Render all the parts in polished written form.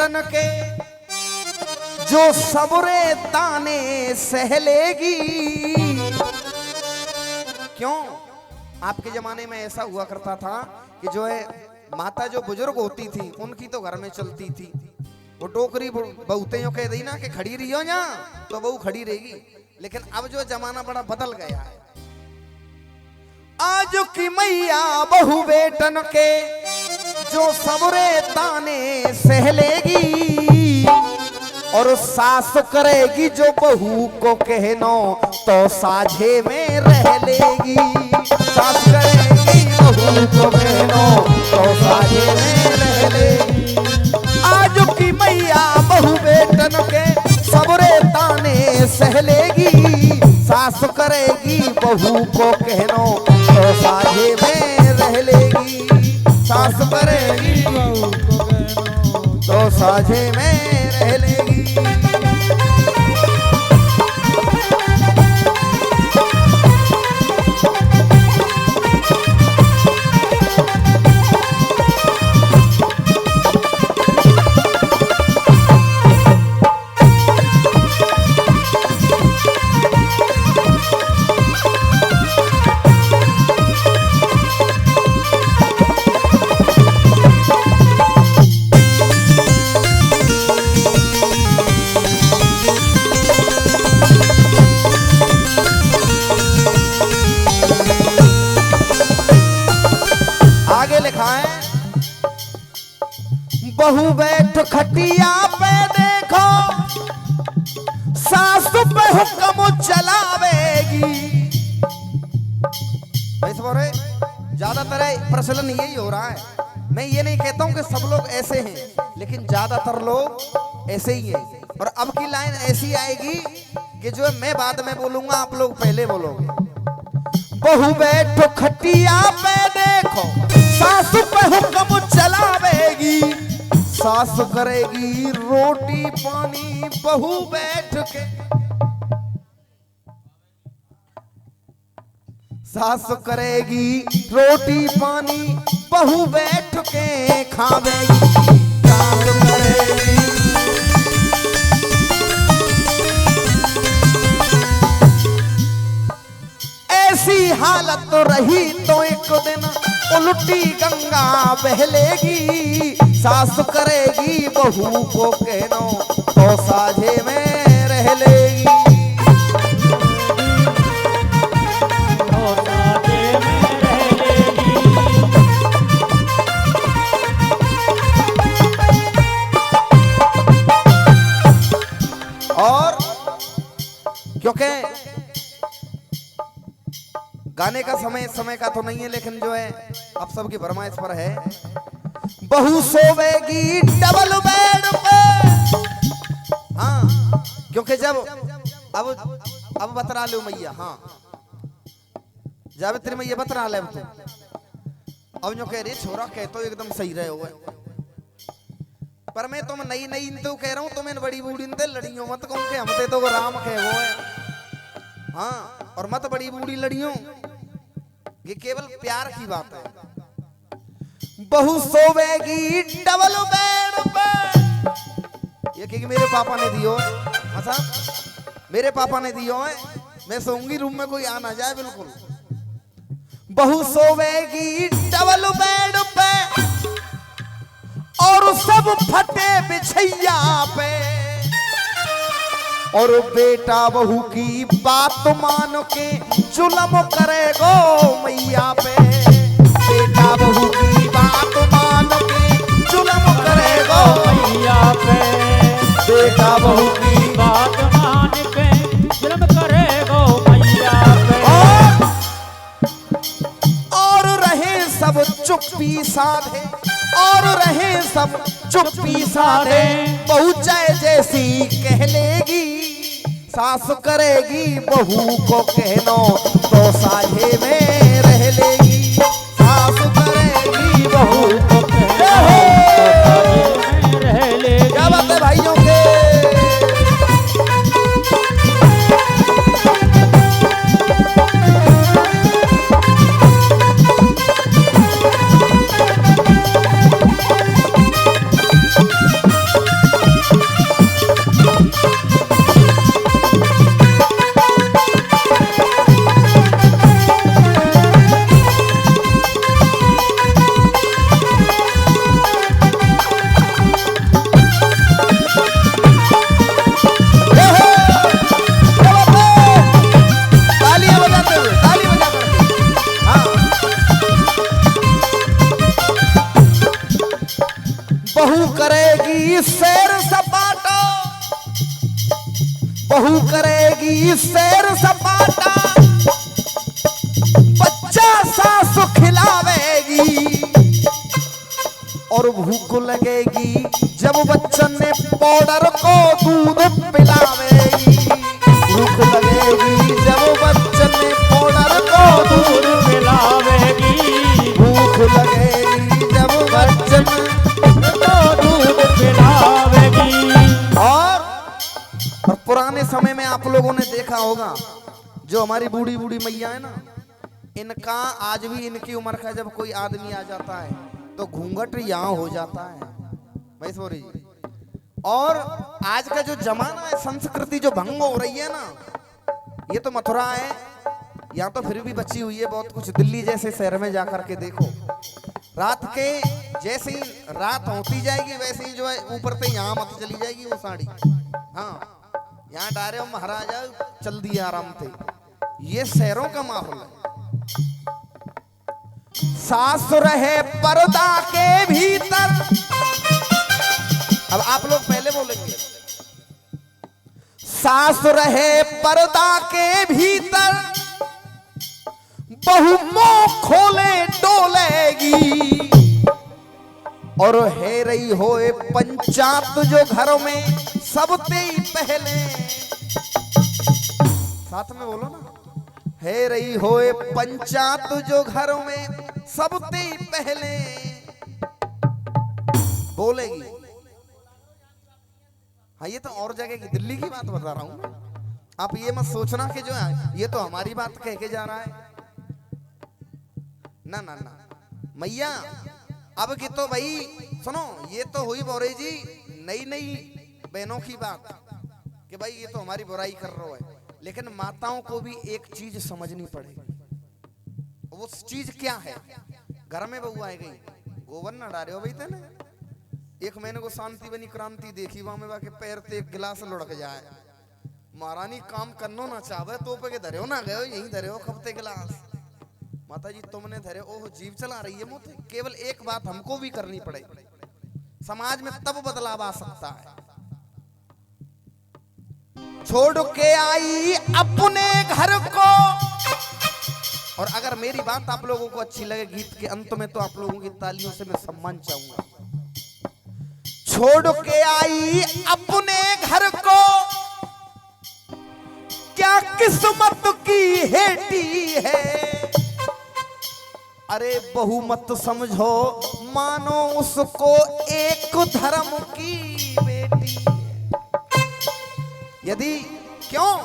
Batten के जो सबरे ताने सह लेगी। क्यों? आपके जमाने में ऐसा हुआ करता था कि जो है माता जो बुजुर्ग होती थी उनकी तो घर में चलती थी, वो टोकरी बहुते कह दी ना कि खड़ी रही हो ना तो बहू खड़ी रहेगी। लेकिन अब जो जमाना बड़ा बदल गया है, आज की मैया बहू बेटन के जो सबरे ताने सह लेगी और सास करेगी जो बहू को कहनो तो साझे में रह लेगी। सास करेगी बहू को कहनो तो साझे में रह लेगी। आज की मैया बहू बेटन के सबरे ताने सह लेगी, सास करेगी बहू को कहनो तो साझे में रह लेगी। सास करेगी बहू को कहनो तो साझे में रह लेगी। बहू बैठ खटिया पे देखो सासु पे हुक्म चलावेगी। ज्यादातर प्रचलन यही हो रहा है। मैं ये नहीं कहता हूं कि सब लोग ऐसे हैं, लेकिन ज्यादातर लोग ऐसे ही हैं। और अब की लाइन ऐसी आएगी कि जो मैं बाद में बोलूंगा आप लोग पहले बोलोगे। बहू बैठो खटिया पे देखो सासु पे हुक्म चलावेगी, सास करेगी रोटी पानी बहू बैठ के। सास करेगी रोटी पानी बहू बैठ के खावेगी। सास करेगी ऐसी हालत तो रही तो एक दिन उल्टी गंगा बहलेगी। सास करेगी बहू को कहनो तो साझे में रह लेगी। तो साझे में रह लेगी। और क्योंकि गाने का समय का तो नहीं है, लेकिन जो है अब सबकी फरमाइश पर है। बहू सोवेगी डबल बेड पे। हाँ, क्योंकि जब अब बतरा लो मैया। हाँ, जब तेरे मैया बतरा ले तो अब जो कह रही छोरा कह तो एकदम सही रहे हुए, पर मैं तुम नई नई तो कह रहा हूँ, तुम्हें बड़ी बूढ़ी लड़ियों मत कहूँ कि हमसे तो राम कह वो है। हाँ, और मत बड़ी बूढ़ी लड़ियों, ये केवल प्यार की बात है। बहू सोवेगी डबल बेड पे। ये कि मेरे पापा ने दियो है, अच्छा मेरे पापा ने दियो है, मैं सोऊंगी रूम में कोई आ ना जाए बिल्कुल। बहू सोवेगी डबल बेड पे और सब फटे बिछैया पे, और बेटा बहू की बात मान के जुल्म करेगो मैया पे। बेटा बहू की बात मान के जुल्म करेगो मैया पे। बेटा बहू की बात मान के जुल्म करेगो मैया पे। और रहे सब चुप्पी साधे, और रहे सब चुप्पी साधे, बहू चाहे जैसी कह लेगी। सास करेगी बहू को कहनो तो साझे में रह लेगी। सास करेगी बहू को कहनो तो साझे में रह लेगी। क्या बात है भाइयों के? बहू करेगी सैर सपाटा, बहू करेगी सैर सपाटा, बच्चा सासु खिलावेगी और भूख लगेगी जब बच्चन ने पाउडर को दूध पिलावेगी। भूख लगेगी जब बच्चन ने पाउडर को दूध पिलावेगी, भूख लगेगी जब बच्चन को दूध पिलावेगी। और पुराने समय में आप लोगों ने देखा होगा जो हमारी बूढ़ी बूढ़ी मैया है ना, इनका आज भी इनकी उम्र का जब कोई आदमी आ जाता है तो घूंघट यहाँ हो जाता है भाई सोरी जी। और आज का जो जमाना है, संस्कृति जो भंग हो रही है ना, ये तो मथुरा है, यहाँ तो फिर भी बची हुई है बहुत कुछ। दिल्ली जैसे शहर में जाकर के देखो, रात के जैसे ही रात होती जाएगी वैसे ही जो है ऊपर से यहाँ मत चली जाएगी वो साड़ी। हाँ, यहाँ डारे महाराजा चल दिया आराम थे। ये शहरों का माहौल है। सास रहे पर्दा के भीतर, अब आप लोग पहले बोलेंगे, सास रहे पर्दा के भीतर, बहू मुंह खोले डोलेगी और है रही होए पंचायत जो घरों में सबसे पहले, साथ में बोलो ना, है रही होए पंचायत जो घरों में सबसे पहले बोलेगी। हाँ, ये तो और जगह की दिल्ली की बात बता रहा हूं, आप ये मत सोचना कि जो है ये तो हमारी बात कह के जा रहा है। ना ना ना मैया, अब की तो भाई सुनो, ये तो हुई बोरे जी नई नई बहनों की बात कि भाई ये तो हमारी बुराई कर रहा है, लेकिन माताओं को भी एक चीज समझनी पड़ेगी। वो चीज क्या है? घर में बहू आ गई, गोबर ना डारे हो भाई तेने, एक महीने को शांति बनी क्रांति देखी वहां में बाकी पैर ते एक गिलास लुढ़क जाए, महारानी काम करनो ना चाहे तो पे धरे हो ना गए यही धरे हो खपते गिलास। माता जी तुमने धरे, ओह जीव चला रही है मुझे। केवल एक बात हमको भी करनी पड़ेगी, समाज में तब बदलाव आ सकता है। छोड़ के आई अपने घर को, और अगर मेरी बात आप लोगों को अच्छी लगे गीत के अंत में तो आप लोगों की तालियों से मैं सम्मान चाहूंगा। छोड़ के आई अपने घर को, क्या किस्मत की हेटी है, अरे बहू मत समझो मानो उसको एक धर्म की बेटी है। यदि क्यों?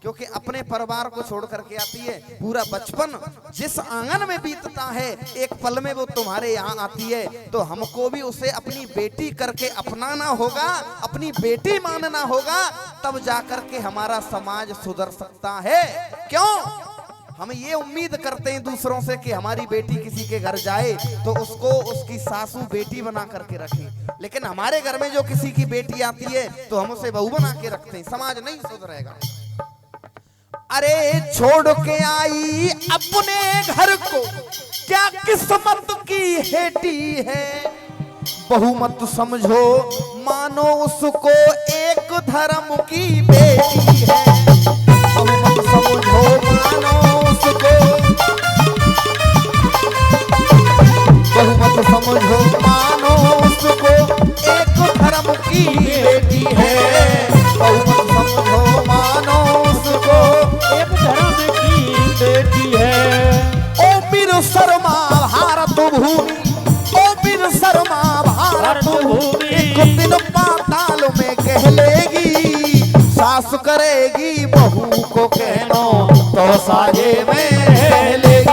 क्योंकि अपने परिवार को छोड़ करके आती है, पूरा बचपन जिस आंगन में बीतता है एक पल में वो तुम्हारे यहाँ आती है, तो हमको भी उसे अपनी बेटी करके अपनाना होगा, अपनी बेटी मानना होगा, तब जाकर के हमारा समाज सुधर सकता है। क्यों? हम ये उम्मीद करते हैं दूसरों से कि हमारी बेटी किसी के घर जाए तो उसको उसकी सासू बेटी बना करके रखे, लेकिन हमारे घर में जो किसी की बेटी आती है तो हम उसे बहू बना के रखते हैं, समाज नहीं सुधरेगा। अरे छोड़ के आई अपने घर को, क्या किस्मत की हेटी है, बहू मत समझो मानो उसको एक धर्म की बेटी है। बहू मत समझो मानो उसको, बहू मत समझो मानो उसको एक धर्म की बेटी है। बहू मत समझो मानो उसको एक धर्म की बेटी है। ओ वीर शर्मा भारत भूमि, ओ वीर शर्मा भारत भूमि, एक दिन पाताल में कहलेगी, सास करेगी बहू को कहनो तो साजे में रहलेगी।